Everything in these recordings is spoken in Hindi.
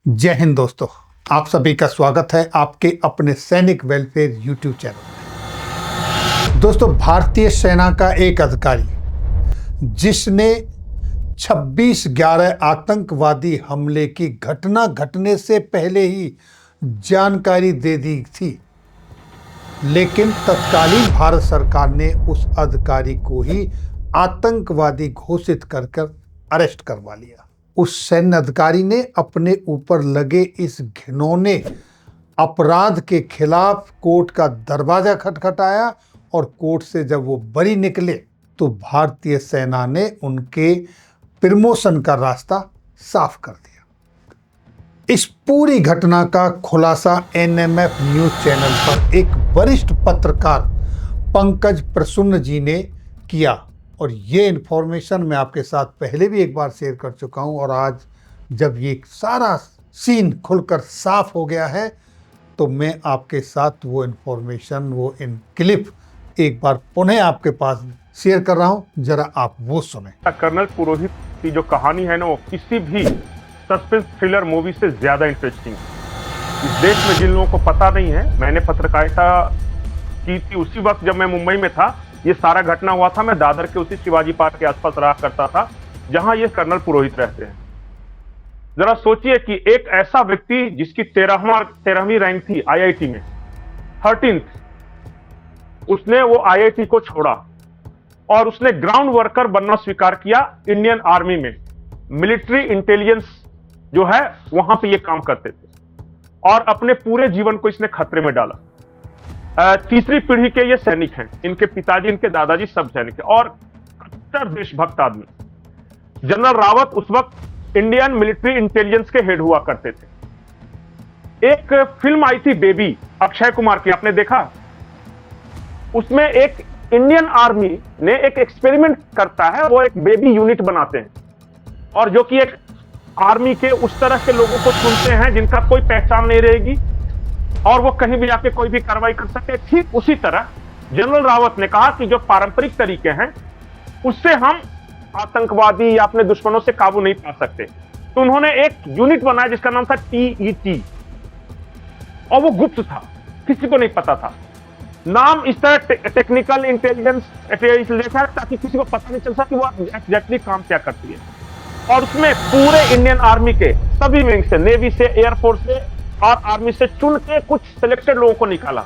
जय हिंद दोस्तों, आप सभी का स्वागत है आपके अपने सैनिक वेलफेयर यूट्यूब चैनल में। दोस्तों, भारतीय सेना का एक अधिकारी जिसने 26/11 आतंकवादी हमले की घटना घटने से पहले ही जानकारी दे दी थी, लेकिन तत्कालीन भारत सरकार ने उस अधिकारी को ही आतंकवादी घोषित कर अरेस्ट करवा लिया। उस सैन्य अधिकारी ने अपने ऊपर लगे इस घिनौने अपराध के खिलाफ कोर्ट का दरवाजा खटखटाया और कोर्ट से जब वो बरी निकले तो भारतीय सेना ने उनके प्रमोशन का रास्ता साफ कर दिया। इस पूरी घटना का खुलासा एनएमएफ न्यूज चैनल पर एक वरिष्ठ पत्रकार पंकज प्रसून जी ने किया और ये इन्फॉर्मेशन मैं आपके साथ पहले भी एक बार शेयर कर चुका हूं, और आज जब ये सारा सीन खुलकर साफ हो गया है तो मैं आपके साथ वो इन्फॉर्मेशन, वो इन क्लिप एक बार पुनः आपके पास शेयर कर रहा हूं, जरा आप वो सुने। कर्नल पुरोहित की जो कहानी है ना, वो किसी भी सस्पेंस थ्रिलर मूवी से ज्यादा इंटरेस्टिंग है। इस देश में जिन लोगों को पता नहीं है, मैंने पत्रकारिता की थी उसी वक्त जब मैं मुंबई में था। ये सारा घटना हुआ था, मैं दादर के उसी शिवाजी पार्क के आसपास रहा करता था जहां ये कर्नल पुरोहित रहते हैं। जरा सोचिए कि एक ऐसा व्यक्ति जिसकी 13वीं रैंक थी आईआईटी में, 13th, उसने वो आईआईटी को छोड़ा और उसने ग्राउंड वर्कर बनना स्वीकार किया इंडियन आर्मी में। मिलिट्री इंटेलिजेंस जो है वहां पे ये काम करते थे और अपने पूरे जीवन को इसने खतरे में डाला। तीसरी पीढ़ी के ये सैनिक हैं, इनके पिताजी, इनके दादाजी सब सैनिक हैं और कट्टर देशभक्त आदमी। जनरल रावत उस वक्त इंडियन मिलिट्री इंटेलिजेंस के हेड हुआ करते थे। एक फिल्म आई थी बेबी, अक्षय कुमार की, आपने देखा? उसमें एक इंडियन आर्मी ने एक एक्सपेरिमेंट करता है, वो एक बेबी यूनिट बनाते हैं और जो कि एक आर्मी के उस तरह के लोगों को चुनते हैं जिनका कोई पहचान नहीं रहेगी और वो कहीं भी जाके कोई भी कार्रवाई कर सकते। ठीक उसी तरह जनरल रावत ने कहा कि जो पारंपरिक तरीके हैं उससे हम आतंकवादी या अपने दुश्मनों से काबू नहीं पा सकते। तो उन्होंने एक यूनिट बनाया जिसका नाम था TET और वो गुप्त था, किसी को नहीं पता था। नाम इस तरह टेक्निकल इंटेलिजेंस लिखा है ताकि किसी को पता नहीं चल सके कि वो एग्जैक्टली काम क्या करती है। और उसमें पूरे इंडियन आर्मी के सभी विंग से, नेवी से, एयरफोर्स से और आर्मी से चुन के कुछ सिलेक्टेड लोगों को निकाला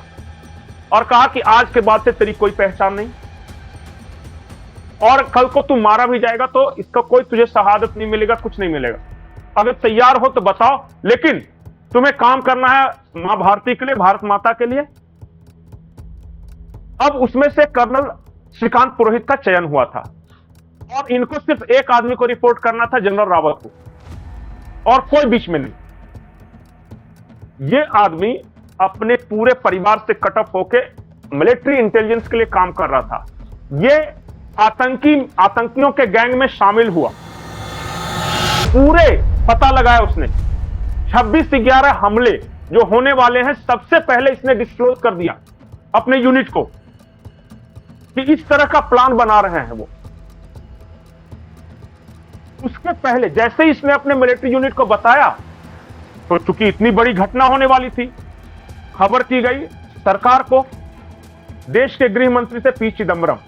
और कहा कि आज के बाद से तेरी कोई पहचान नहीं और कल को तू मारा भी जाएगा तो इसका कोई तुझे शहादत नहीं मिलेगा, कुछ नहीं मिलेगा। अगर तैयार हो तो बताओ, लेकिन तुम्हें काम करना है मां भारती के लिए, भारत माता के लिए। अब उसमें से कर्नल श्रीकांत पुरोहित का चयन हुआ था और इनको सिर्फ एक आदमी को रिपोर्ट करना था, जनरल रावत को, और कोई बीच में नहीं। ये आदमी अपने पूरे परिवार से कट ऑफ होके मिलिट्री इंटेलिजेंस के लिए काम कर रहा था। ये आतंकियों के गैंग में शामिल हुआ, पूरे पता लगाया उसने। 26/11 हमले जो होने वाले हैं सबसे पहले इसने डिस्क्लोज कर दिया अपने यूनिट को कि इस तरह का प्लान बना रहे हैं वो। उसके पहले जैसे ही इसने अपने मिलिट्री यूनिट को बताया तो चूंकि इतनी बड़ी घटना होने वाली थी, खबर की गई सरकार को, देश के गृह मंत्री थे पी चिदम्बरम।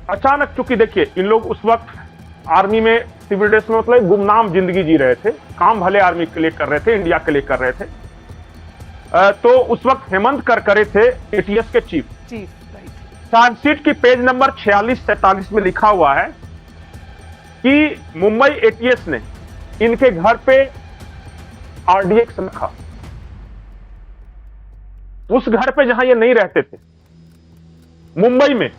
अचानक, चूंकि देखिए इन लोग उस वक्त आर्मी में, सिविल ड्रेस में, मतलब गुमनाम जिंदगी जी रहे थे, काम भले आर्मी के लिए कर रहे थे, इंडिया के लिए कर रहे थे। तो उस वक्त हेमंत करकरे थे एटीएस के चीफ। चार्जशीट की पेज नंबर 46-47 में लिखा हुआ है कि मुंबई एटीएस ने इनके घर पे RDX रखा, उस घर पे जहां ये नहीं रहते थे, मुंबई में।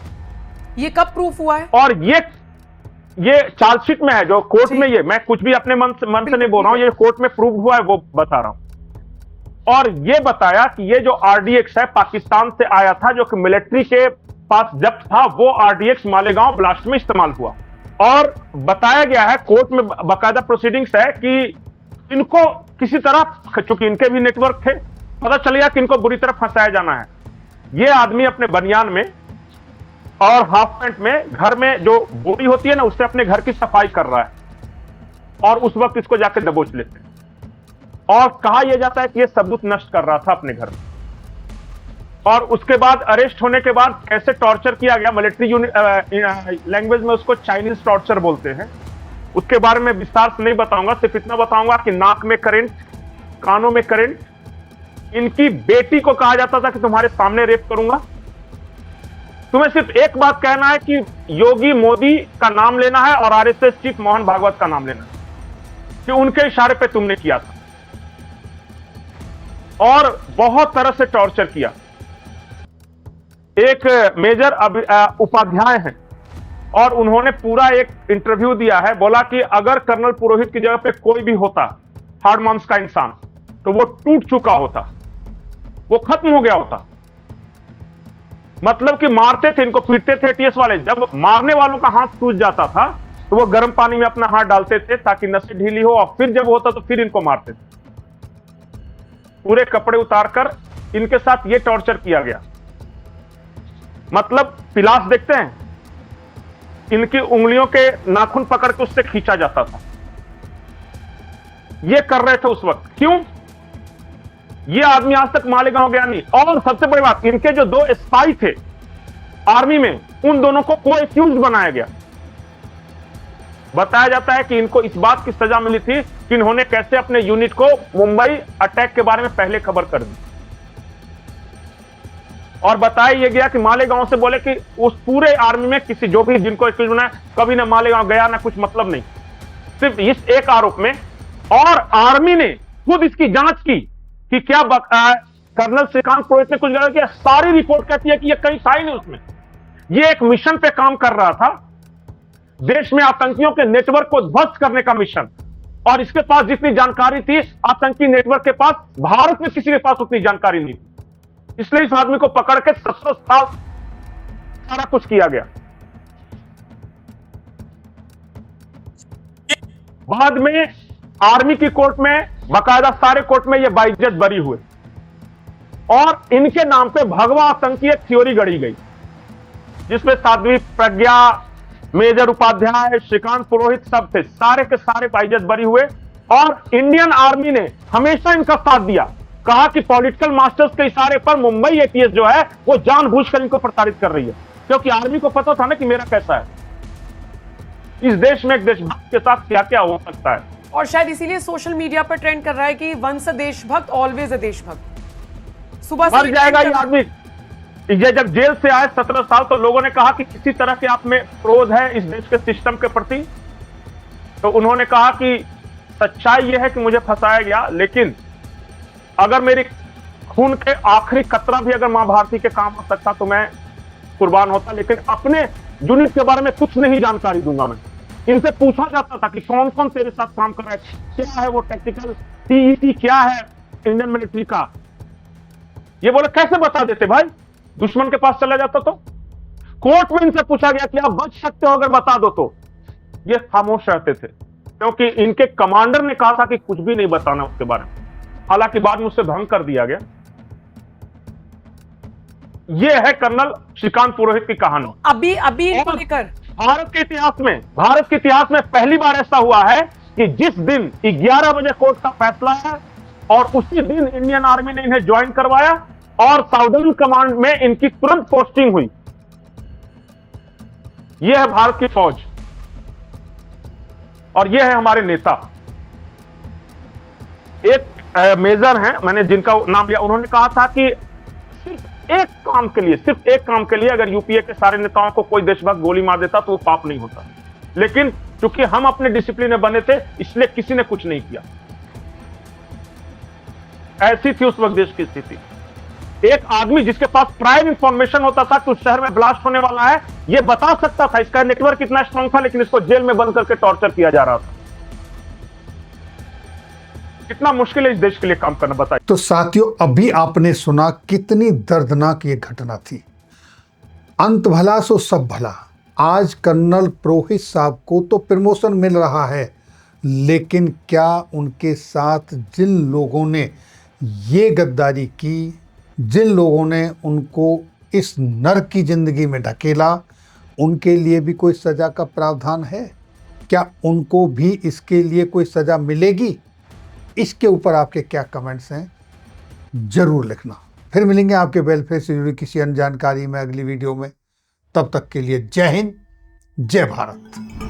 ये कब प्रूफ हुआ है? और ये चार्जशीट में है, जो कोर्ट में, ये मैं कुछ भी अपने मन से नहीं बोल रहा हूं, ये कोर्ट में प्रूफ हुआ है वो बता रहा हूं। और ये बताया कि ये जो RDX है पाकिस्तान से आया था, जो कि मिलिट्री के पास जब्त था, वो RDX मालेगांव ब्लास्ट में इस्तेमाल हुआ। और बताया गया है, कोर्ट में बाकायदा प्रोसीडिंग्स है कि इनको किसी तरह, चूंकि इनके भी नेटवर्क थे, पता चल गया कि इनको बुरी तरह फंसाया जाना है। ये आदमी अपने बनियान में और हाफ पैंट में घर में जो बोरी होती है ना, उससे अपने घर की सफाई कर रहा है और उस वक्त इसको जाकर दबोच लेते हैं और कहा यह जाता है कि यह सबूत नष्ट कर रहा था अपने घर में। और उसके बाद अरेस्ट होने के बाद कैसे टॉर्चर किया गया, मिलिट्री लैंग्वेज में उसको चाइनीज टॉर्चर बोलते हैं, उसके बारे में विस्तार से नहीं बताऊंगा। सिर्फ इतना बताऊंगा कि नाक में करंट, कानों में करंट, इनकी बेटी को कहा जाता था कि तुम्हारे सामने रेप करूंगा। तुम्हें सिर्फ एक बात कहना है कि योगी मोदी का नाम लेना है और आरएसएस चीफ मोहन भागवत का नाम लेना है कि उनके इशारे पे तुमने किया था। और बहुत तरह से टॉर्चर किया। एक मेजर उपाध्याय हैं और उन्होंने पूरा एक इंटरव्यू दिया है, बोला कि अगर कर्नल पुरोहित की जगह पे कोई भी होता हार्ड मांस का इंसान तो वो टूट चुका होता, वो खत्म हो गया होता। मतलब कि मारते थे, इनको पीटते थे टीएस वाले। जब मारने वालों का हाथ टूट जाता था तो वो गर्म पानी में अपना हाथ डालते थे ताकि नसें ढीली हो, और फिर जब होता तो फिर इनको मारते थे। पूरे कपड़े उतारकर इनके साथ ये टॉर्चर किया गया। मतलब पिलास देखते हैं, इनकी उंगलियों के नाखून पकड़ के उससे खींचा जाता था। ये कर रहे थे उस वक्त। क्यों? ये आदमी आज तक मालेगांव गया नहीं। और सबसे बड़ी बात, इनके जो 2 स्पाई थे आर्मी में, उन दोनों को को-एक्यूज्ड बनाया गया। बताया जाता है कि इनको इस बात की सजा मिली थी कि इन्होंने कैसे अपने यूनिट को मुंबई अटैक के बारे में पहले खबर कर दी। और बताया यह गया कि मालेगांव से बोले कि उस पूरे आर्मी में किसी जो भी जिनको एक्यूज बनाया कभी ना मालेगांव गया, ना कुछ मतलब नहीं, सिर्फ इस एक आरोप में। और आर्मी ने खुद इसकी जांच की कि क्या कर्नल श्रीकांत पुरोहित ने कुछ गलत किया। सारी रिपोर्ट कहती है कि यह कहीं था ही नहीं उसमें। यह एक मिशन पे काम कर रहा था, देश में आतंकियों के नेटवर्क को ध्वस्त करने का मिशन। और इसके पास जितनी जानकारी थी आतंकी नेटवर्क के पास, भारत में किसी के पास उतनी जानकारी नहीं थी। इसलिए इस आदमी को पकड़ के 70 साल सारा कुछ किया गया। बाद में आर्मी की कोर्ट में, बाकायदा सारे कोर्ट में ये बाइज्जत बरी हुए और इनके नाम पे भगवा आतंकी एक थ्योरी गढ़ी गई जिसमें साध्वी प्रज्ञा, मेजर उपाध्याय, श्रीकांत पुरोहित सब थे। सारे के सारे बाइज्जत बरी हुए और इंडियन आर्मी ने हमेशा इनका साथ दिया। कहा कि पॉलिटिकल मास्टर्स के इशारे पर मुंबई एटीएस जो है वो जानबूझकर इनको प्रताड़ित कर रही है, क्योंकि आर्मी को पता था ना कि मेरा कैसा है, इस देश में एक देशभक्त के साथ क्या क्या हो सकता है। और शायद इसीलिए सोशल मीडिया पर ट्रेंड कर रहा है कि वंस अ देशभक्त ऑलवेज अ देशभक्त। सुबह मर जाएगा ये आदमी। ये जब जेल से आए 17 साल, तो लोगों ने कहा कि किसी तरह के आप में क्रोध है इस देश के सिस्टम के प्रति। तो उन्होंने कहा कि सच्चाई यह है कि मुझे फंसाया गया, लेकिन अगर मेरे खून के आखिरी कतरा भी अगर मां भारती के काम आ सकता तो मैं कुर्बान होता, लेकिन अपने यूनिट के बारे में कुछ नहीं जानकारी दूंगा मैं। इनसे पूछा जाता था कि कौन कौन तेरे साथ काम कर रहा है, क्या है वो टेक्निकल टीईटी, क्या है इंडियन मिलिट्री का। ये बोले कैसे बता देते भाई, दुश्मन के पास चला जाता तो। कोर्ट में इनसे पूछा गया कि आप बच सकते हो अगर बता दो तो, ये खामोश रहते थे क्योंकि इनके कमांडर ने कहा था कि कुछ भी नहीं बताना उसके बारे में। हालांकि बाद में उससे भंग कर दिया गया। यह है कर्नल श्रीकांत पुरोहित की कहानी। अभी इनको लेकर भारत के इतिहास में पहली बार ऐसा हुआ है कि जिस दिन 11 बजे कोर्ट का फैसला है और उसी दिन इंडियन आर्मी ने इन्हें ज्वाइन करवाया और साउदर्न कमांड में इनकी तुरंत पोस्टिंग हुई। यह है भारत की फौज और यह है हमारे नेता। एक मेजर हैं, मैंने जिनका नाम लिया, उन्होंने कहा था कि सिर्फ एक काम के लिए अगर यूपीए के सारे नेताओं को कोई देशभक्त गोली मार देता तो वो पाप नहीं होता, लेकिन चूंकि हम अपने डिसिप्लिन में बने थे इसलिए किसी ने कुछ नहीं किया। ऐसी थी उस वक्त देश की स्थिति। एक आदमी जिसके पास प्राइम इंफॉर्मेशन होता था कि उस शहर में ब्लास्ट होने वाला है, यह बता सकता था, इसका नेटवर्क इतना स्ट्रांग था, लेकिन इसको जेल में बंद करके टॉर्चर किया जा रहा था। कितना मुश्किल है इस देश के लिए काम करना, बताइए। तो साथियों, अभी आपने सुना कितनी दर्दनाक ये घटना थी। अंत भला सो सब भला। आज कर्नल पुरोहित साहब को तो प्रमोशन मिल रहा है, लेकिन क्या उनके साथ जिन लोगों ने ये गद्दारी की, जिन लोगों ने उनको इस नर्क की जिंदगी में ढकेला, उनके लिए भी कोई सजा का प्रावधान है? क्या उनको भी इसके लिए कोई सजा मिलेगी? इसके ऊपर आपके क्या कमेंट्स हैं, जरूर लिखना। फिर मिलेंगे आपके वेलफेयर से जुड़ी किसी अन्य जानकारी में अगली वीडियो में। तब तक के लिए जय हिंद, जय भारत।